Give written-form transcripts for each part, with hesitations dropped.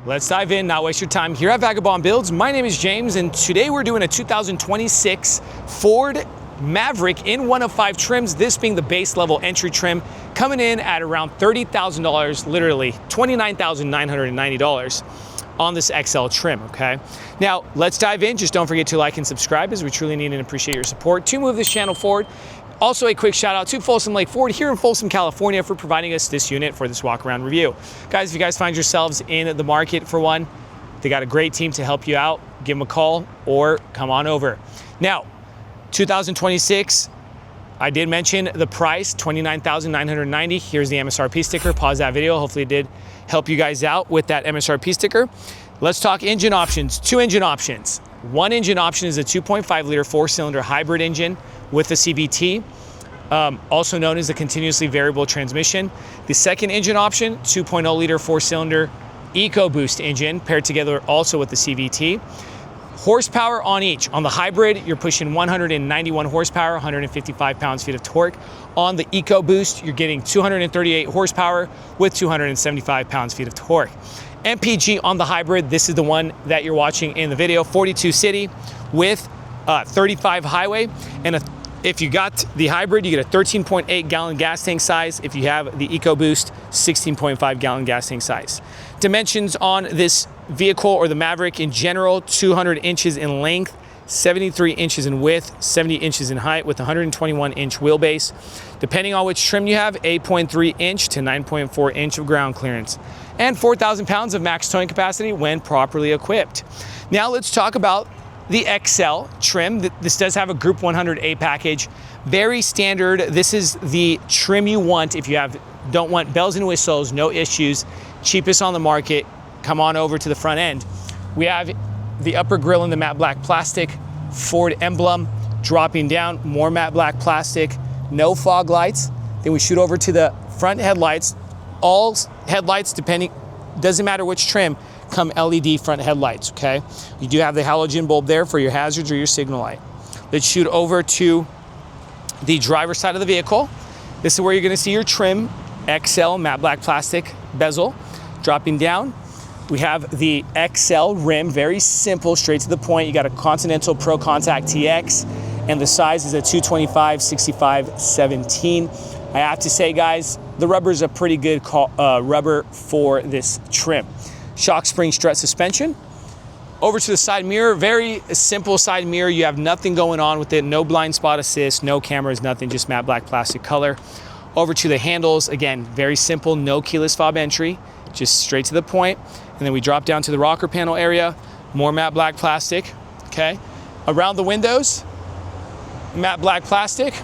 Let's dive in, not waste your time. Here at Vagabond Builds, my name is James, and today we're doing a 2026 Ford Maverick in one of 5 trims, this being the base level entry trim, coming in at around $30,000, literally $29,990 on this XL trim, okay? Now, let's dive in. Just don't forget to like and subscribe, as we truly need and appreciate your support to move this channel forward. Also, a quick shout out to Folsom Lake Ford here in Folsom, California for providing us this unit for this walk around review. Guys, if you guys find yourselves in the market for one, they got a great team to help you out. Give them a call or come on over. Now, 2026, I did mention the price, $29,990. Here's the MSRP sticker. Pause that video. Hopefully it did help you guys out with that MSRP sticker. Let's talk engine options. 2 engine options. One engine option is a 2.5 liter 4-cylinder hybrid engine with a CVT, also known as a continuously variable transmission. The second engine option, 2.0 liter 4-cylinder EcoBoost engine, paired together also with the CVT. Horsepower on each. On the hybrid, you're pushing 191 horsepower, 155 pounds-feet of torque. On the EcoBoost, you're getting 238 horsepower with 275 pounds-feet of torque. MPG on the hybrid, this is the one that you're watching in the video, 42 city with 35 highway. And if you got the hybrid, you get a 13.8 gallon gas tank size. If you have the EcoBoost, 16.5 gallon gas tank size. Dimensions on this vehicle, or the Maverick in general, 200 inches in length, 73 inches in width, 70 inches in height with 121 inch wheelbase. Depending on which trim you have, 8.3 inch to 9.4 inch of ground clearance, and 4,000 pounds of max towing capacity when properly equipped. Now let's talk about the XL trim. This does have a Group 100A package, very standard. This is the trim you want if you don't want bells and whistles, no issues, cheapest on the market. Come on over to the front end. We have the upper grille in the matte black plastic, Ford emblem, dropping down, more matte black plastic, no fog lights. Then we shoot over to the front headlights. All headlights, doesn't matter which trim, come LED front headlights, okay? You do have the halogen bulb there for your hazards or your signal light. Let's shoot over to the driver's side of the vehicle. This is where you're gonna see your trim, XL matte black plastic bezel. Dropping down, we have the XL rim, very simple, straight to the point. You got a Continental Pro Contact TX, and the size is a 225/65/17. I have to say, guys, the rubber is a pretty good rubber for this trim. Shock spring strut suspension. Over to the side mirror, very simple side mirror. You have nothing going on with it, no blind spot assist, no cameras, nothing, just matte black plastic color. Over to the handles, again, very simple, no keyless fob entry, just straight to the point. And then we drop down to the rocker panel area, more matte black plastic, okay? Around the windows, matte black plastic.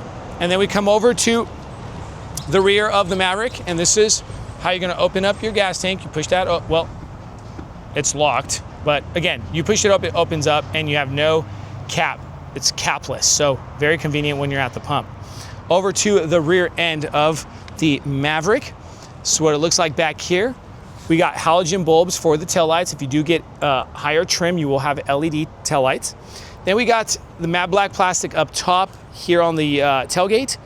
And then we come over to the rear of the Maverick, and this is how you're gonna open up your gas tank. You push that up, well, it's locked, but again, you push it up, it opens up, and you have no cap. It's capless, so very convenient when you're at the pump. Over to the rear end of the Maverick. This is what it looks like back here. We got halogen bulbs for the taillights. If you do get higher trim, you will have LED taillights. Then we got the matte black plastic up top here on the tailgate.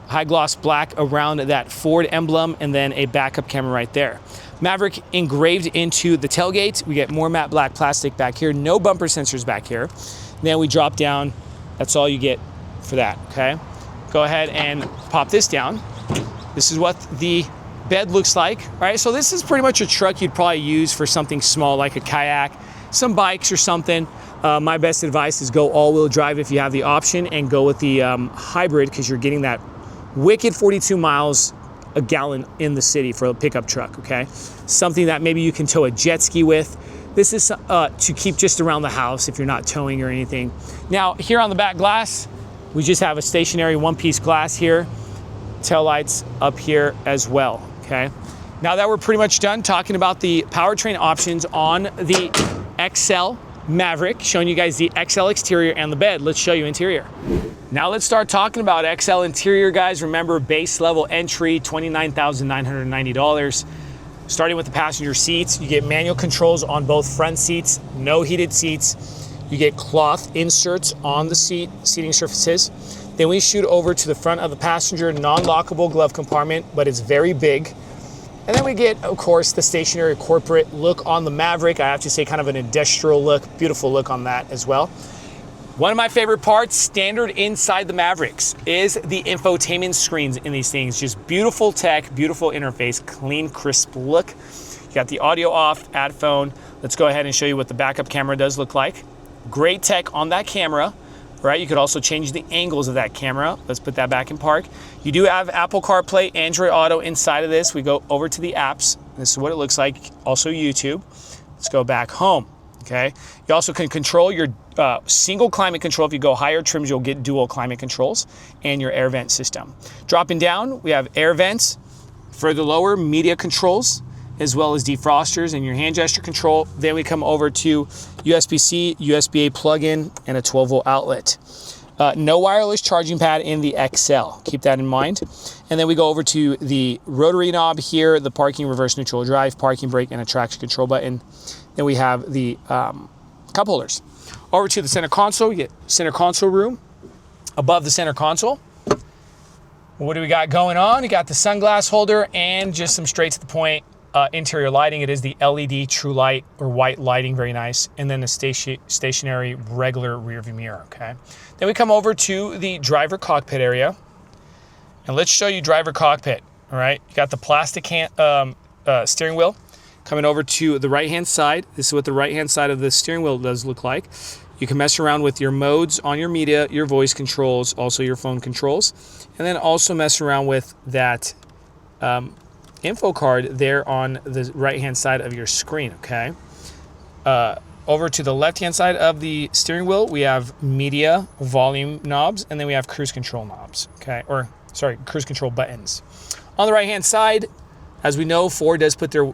High gloss black around that Ford emblem, and then a backup camera right there. Maverick engraved into the tailgate. We get more matte black plastic back here, no bumper sensors back here. Then we drop down, that's all you get for that, okay? Go ahead and pop this down. This is what the bed looks like, all right? So this is pretty much a truck you'd probably use for something small like a kayak, some bikes or something. My best advice is go all-wheel drive if you have the option, and go with the hybrid, because you're getting that wicked 42 miles a gallon in the city for a pickup truck, okay? Something that maybe you can tow a jet ski with. This is to keep just around the house if you're not towing or anything. Now, here on the back glass, we just have a stationary one-piece glass here. Tail lights up here as well, okay? Now that we're pretty much done talking about the powertrain options on the XL Maverick, showing you guys the XL exterior and the bed, let's show you interior. Now let's start talking about XL interior, guys. Remember, base level entry, $29,990. Starting with the passenger seats, you get manual controls on both front seats, no heated seats. You get cloth inserts on the seating surfaces. Then we shoot over to the front of the passenger, non-lockable glove compartment, but it's very big. And then we get, of course, the stationary corporate look on the Maverick. I have to say kind of an industrial look, beautiful look on that as well. One of my favorite parts, standard inside the Mavericks, is the infotainment screens in these things. Just beautiful tech, beautiful interface, clean, crisp look. You got the audio off, add phone. Let's go ahead and show you what the backup camera does look like. Great tech on that camera, right? You could also change the angles of that camera. Let's put that back in park. You do have Apple CarPlay, Android Auto inside of this. We go over to the apps. This is what it looks like. Also YouTube. Let's go back home, okay? You also can control your single climate control. If you go higher trims, you'll get dual climate controls and your air vent system. Dropping down, we have air vents. Further lower, media controls, as well as defrosters and your hand gesture control. Then we come over to USB-C, USB-A plug-in, and a 12-volt outlet. No wireless charging pad in the XL. Keep that in mind. And then we go over to the rotary knob here, the parking, reverse, neutral drive, parking brake, and a traction control button. Then we have the cup holders. Over to the center console, you get center console room. Above the center console, what do we got going on? You got the sunglass holder and just some straight to the point interior lighting. It is the LED true light or white lighting, very nice. And then a stationary regular rear view mirror, okay? Then we come over to the driver cockpit area. And let's show you driver cockpit, all right? You got the plastic steering wheel. Coming over to the right-hand side, this is what the right-hand side of the steering wheel does look like. You can mess around with your modes on your media, your voice controls, also your phone controls, and then also mess around with that info card there on the right-hand side of your screen, okay? Over to the left-hand side of the steering wheel, we have media, volume knobs, and then we have cruise control knobs, okay? Or, sorry, cruise control buttons. On the right-hand side, as we know, Ford does put their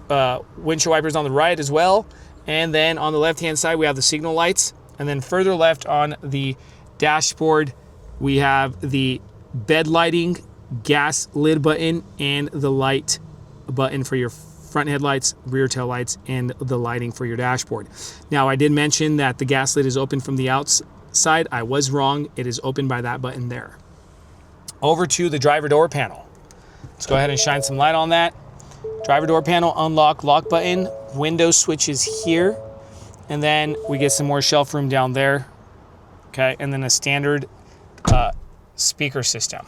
windshield wipers on the right as well. And then on the left-hand side, we have the signal lights. And then further left on the dashboard, we have the bed lighting, gas lid button, and the light button for your front headlights, rear tail lights, and the lighting for your dashboard. Now, I did mention that the gas lid is open from the outside. I was wrong. It is open by that button there. Over to the driver door panel. Let's go ahead and shine some light on that. Driver door panel, unlock, lock button, window switches here, and then we get some more shelf room down there, okay, and then a standard speaker system.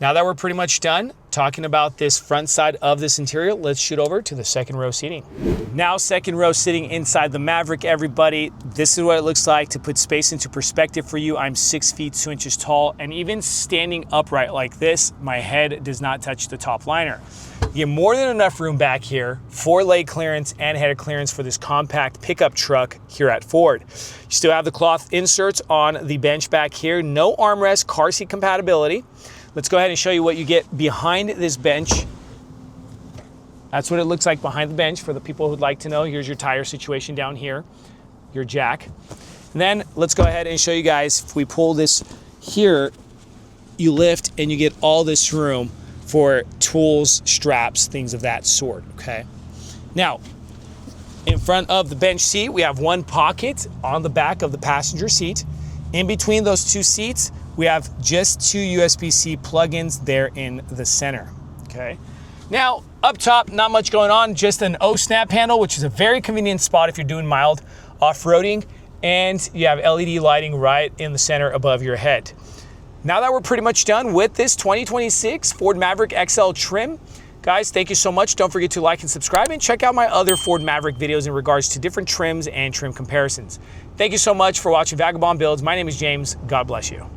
Now that we're pretty much done talking about this front side of this interior, let's shoot over to the second row seating. Now second row sitting inside the Maverick, everybody. This is what it looks like. To put space into perspective for you, I'm 6 feet 2 inches tall, and even standing upright like this, my head does not touch the top liner. You get more than enough room back here for leg clearance and header clearance for this compact pickup truck here at Ford. You still have the cloth inserts on the bench back here. No armrest, car seat compatibility. Let's go ahead and show you what you get behind this bench. That's what it looks like behind the bench for the people who'd like to know. Here's your tire situation down here, your jack. And then let's go ahead and show you guys, if we pull this here, you lift and you get all this room for tools, straps, things of that sort, okay? Now, in front of the bench seat, we have one pocket on the back of the passenger seat. In between those two seats, we have just two USB-C plugins there in the center, okay? Now, up top, not much going on, just an O-snap panel, which is a very convenient spot if you're doing mild off-roading, and you have LED lighting right in the center above your head. Now that we're pretty much done with this 2026 Ford Maverick XL trim, guys, thank you so much. Don't forget to like and subscribe and check out my other Ford Maverick videos in regards to different trims and trim comparisons. Thank you so much for watching Vagabond Builds. My name is James. God bless you.